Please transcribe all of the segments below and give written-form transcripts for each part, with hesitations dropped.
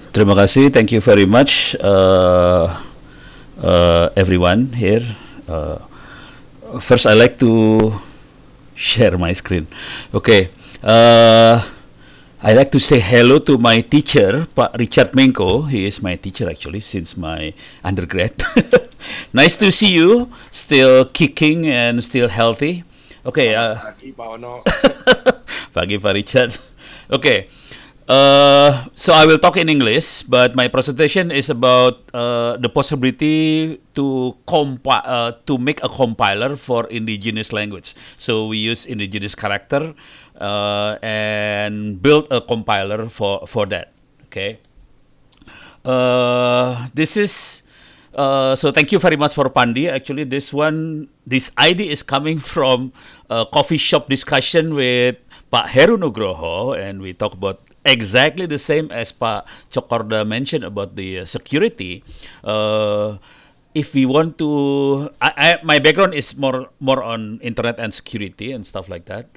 Terima kasih. Thank you very much, everyone here. Uh, First, I like to share my screen. Okay. I like to say hello to my teacher, Pak Richard Menko. He is my teacher actually since my undergrad. Nice to see you, still kicking and still healthy. Okay. Selamat pagi, Pak Ono. Pagi, Pak Richard. Okay. So I will talk in English, but my presentation is about the possibility to make a compiler for indigenous language. So we use indigenous character and build a compiler for that. Okay. This is so thank you very much for Pandi. Actually, this idea is coming from a coffee shop discussion with Pak Heru Nugroho, and we talk about exactly the same as Pak Chokorda mentioned about the security. If we want to, my background is more on internet and security and stuff like that.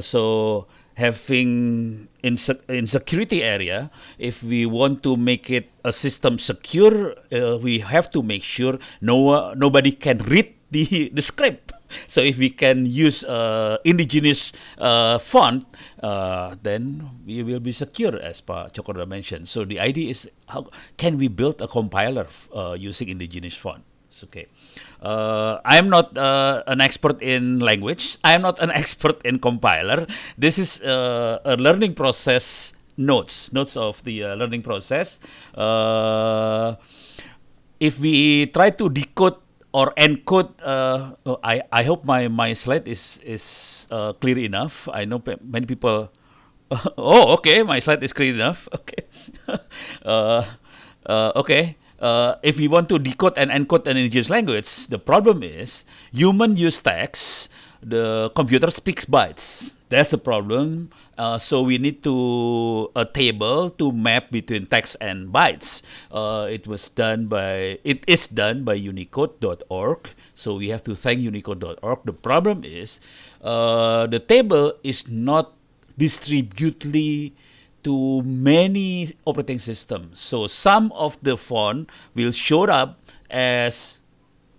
So having in security area, if we want to make it a system secure, we have to make sure nobody can read the script. So if we can use indigenous font, then we will be secure, as Pak Chokorda mentioned. So the idea is, how can we build a compiler using indigenous font? Okay. I'm not an expert in language. I'm not an expert in compiler. This is a learning process notes of the learning process. If we try to decode or encode, I hope my slide is clear enough. I know many people. Oh, okay, my slide is clear enough. Okay. Okay. If we want to decode and encode an indigenous language, the problem is human use text, the computer speaks bytes. That's the problem. So we need a table to map between text and bytes. It is done by Unicode.org. So we have to thank Unicode.org. The problem is the table is not distributedly to many operating systems. So some of the font will show up as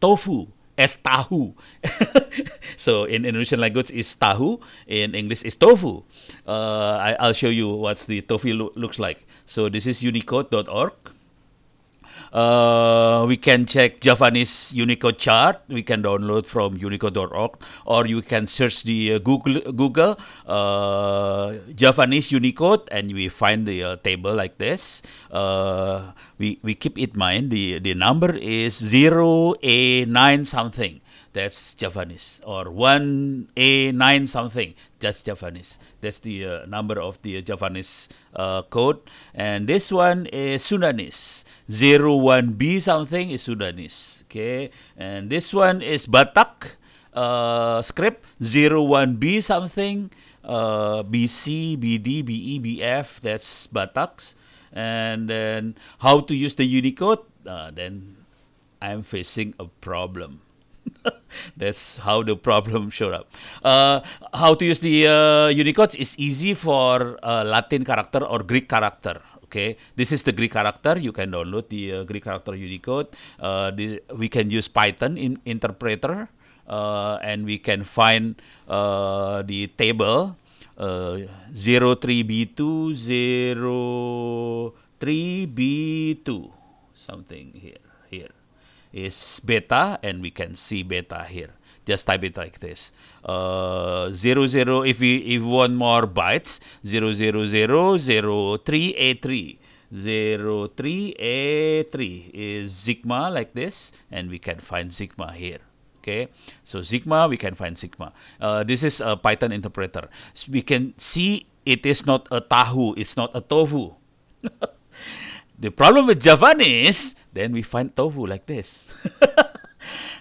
tofu, as tahu. So in Indonesian language is tahu, in English is tofu. I'll show you what the tofu looks like. So this is unicode.org. We can check Javanese Unicode chart. We can download from unicode.org, or you can search the Google Javanese Unicode, and we find the table like this. We keep in mind the number is 0A9 something. That's Javanese, or 1A9 something. That's Javanese. That's the number of the Javanese code. And this one is Sundanese. 01B something is Sundanese. Okay. And this one is Batak script. 01B something. BC, BD, BE, BF. That's Bataks. And then how to use the Unicode. Then I'm facing a problem. That's how the problem showed up. How to use the Unicode is easy for Latin character or Greek character. Okay, this is the Greek character. You can download the Greek character Unicode. We can use Python interpreter, and we can find the table 03B2, 03B2, something here is beta, and we can see beta here. Just type it like this. 00, if we want more bytes, 00003A3. 03A3 is Sigma like this, and we can find Sigma here. Okay, so Sigma, we can find Sigma. This is a Python interpreter. So we can see it is not a tahu, it's not a tofu. The problem with Javanese, then we find tofu like this.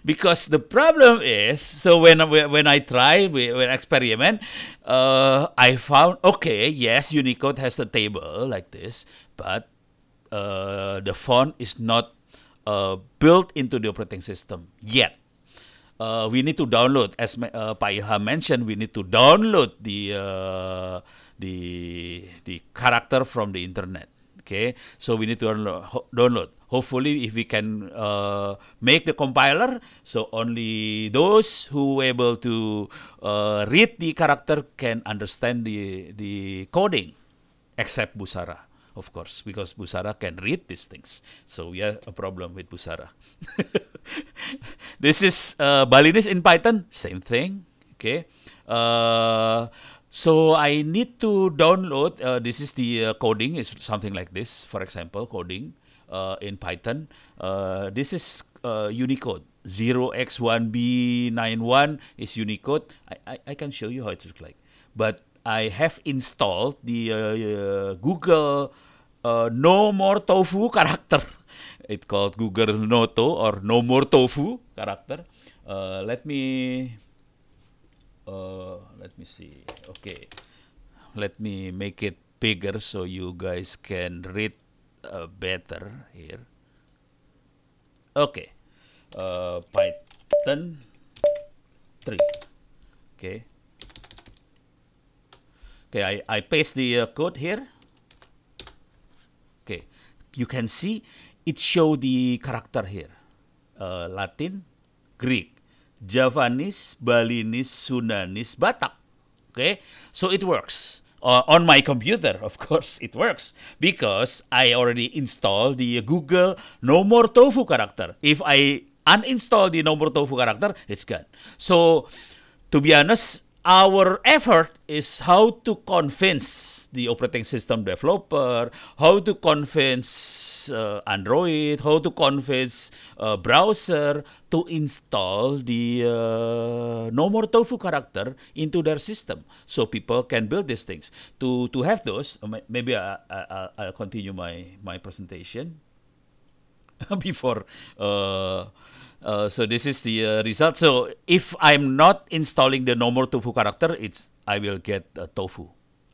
Because the problem is, so when I try, when I experiment, I found, okay, yes, Unicode has the table like this, but the font is not built into the operating system yet. We need to download, as Pak Ilham mentioned, we need to download the character from the internet. Okay, so we need to download. Hopefully, if we can make the compiler, so only those who able to read the character can understand the coding, except Busara, of course, because Busara can read these things. So we have a problem with Busara. This is Balinese in Python, same thing. Okay. So I need to download. This is the coding. Is something like this. For example, coding in Python. This is Unicode. 0x1b91 is Unicode. I can show you how it looks like. But I have installed the Google No More Tofu character. It's called Google Noto or No More Tofu character. Let me see. Okay, let me make it bigger so you guys can read better here. Okay, Python 3. Okay. Okay, I paste the code here. Okay, you can see it show the character here. Latin, Greek, Javanese, Balinese, Sundanese, Batak. Okay, so it works. On my computer, of course, it works because I already installed the Google No More Tofu character. If I uninstall the No More Tofu character, it's gone. So, to be honest, our effort is how to convince the operating system developer, how to convince Android, how to convince browser to install the No More Tofu character into their system, so people can build these things. To have those, maybe I'll continue my presentation before. So this is the result. So if I'm not installing the No More Tofu character, I will get a tofu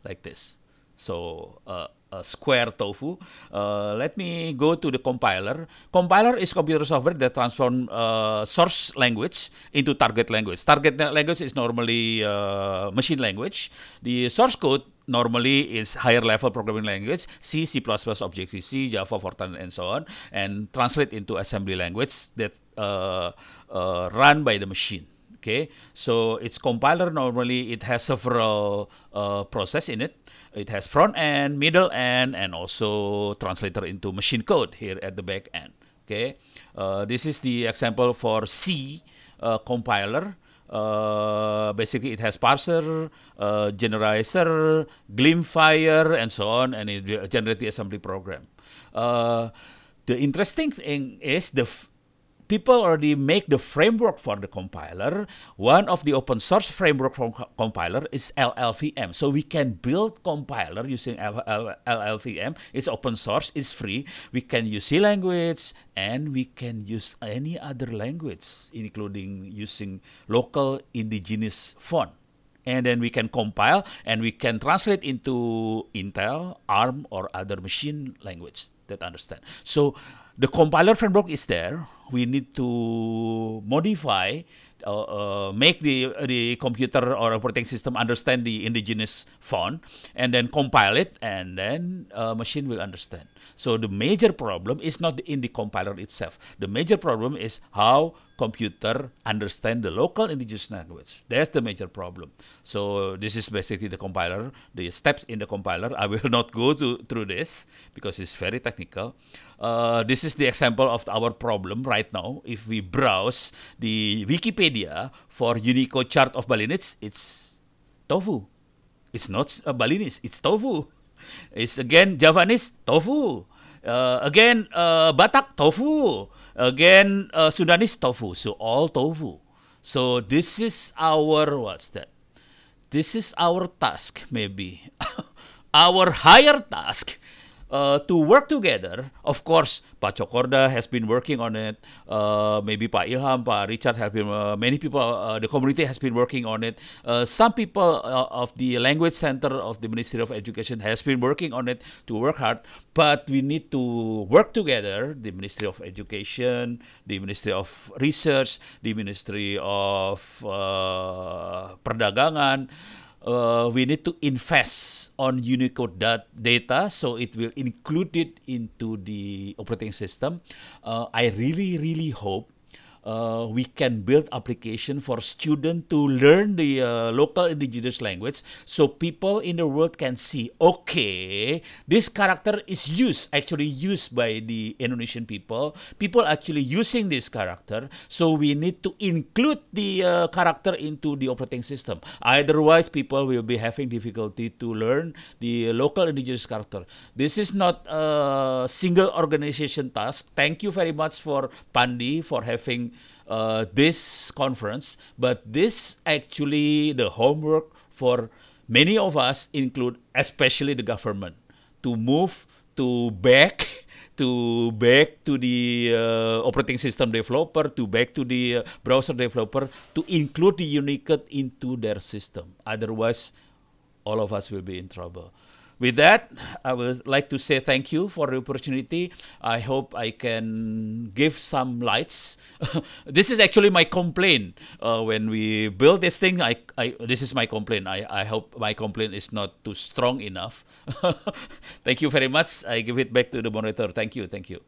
like this. So a square tofu. Let me go to the compiler. Compiler is computer software that transforms source language into target language. Target language is normally machine language. The source code normally is higher level programming language, C, C++, Objective-C, Java, Fortran, and so on, and translate into assembly language that run by the machine. Okay, so its compiler normally it has several process in it. It has front end, middle end, and also translator into machine code here at the back end. Okay, this is the example for C compiler. Basically, it has parser, generalizer, glimfire, and so on, and it generates the assembly program. The interesting thing is people already make the framework for the compiler. One of the open source framework for compiler is LLVM. So we can build compiler using LLVM. It's open source, it's free. We can use C language and we can use any other language, including using local indigenous font. And then we can compile and we can translate into Intel, ARM, or other machine language that understand. So the compiler framework is there. We need to modify, make the computer or operating system understand the indigenous font, and then compile it, and then machine will understand. So the major problem is not in the compiler itself. The major problem is how computer understand the local indigenous language. That's the major problem. So this is basically the compiler, the steps in the compiler. I will not go through this because it's very technical. This is the example of our problem right now. If we browse the Wikipedia for Unicode chart of Balinese, it's tofu. It's not Balinese, it's tofu. It's again Javanese, tofu. Again Batak, tofu. Again Sundanese, tofu. So all tofu. So this is our, what's that? This is our task, maybe. Our higher task to work together. Of course, Pak Cokorda has been working on it. Maybe Pak Ilham, Pak Richard have been, many people, the community has been working on it. Some people of the Language Center of the Ministry of Education has been working on it to work hard. But we need to work together, the Ministry of Education, the Ministry of Research, the Ministry of Perdagangan, we need to invest on Unicode data, so it will include it into the operating system. I really, really hope we can build application for students to learn the local indigenous language, so people in the world can see, okay, this character is actually used by the Indonesian people actually using this character, so we need to include the character into the operating system. Otherwise people will be having difficulty to learn the local indigenous character. This is not a single organization task. Thank you very much for Pandi for having this conference, but this actually the homework for many of us, include especially the government, to move to back to the operating system developer, to back to the browser developer, to include the Unicode into their system. Otherwise, all of us will be in trouble. With that, I would like to say thank you for the opportunity. I hope I can give some lights. This is actually my complaint. When we build this thing, this is my complaint. I hope my complaint is not too strong enough. Thank you very much. I give it back to the moderator. Thank you. Thank you.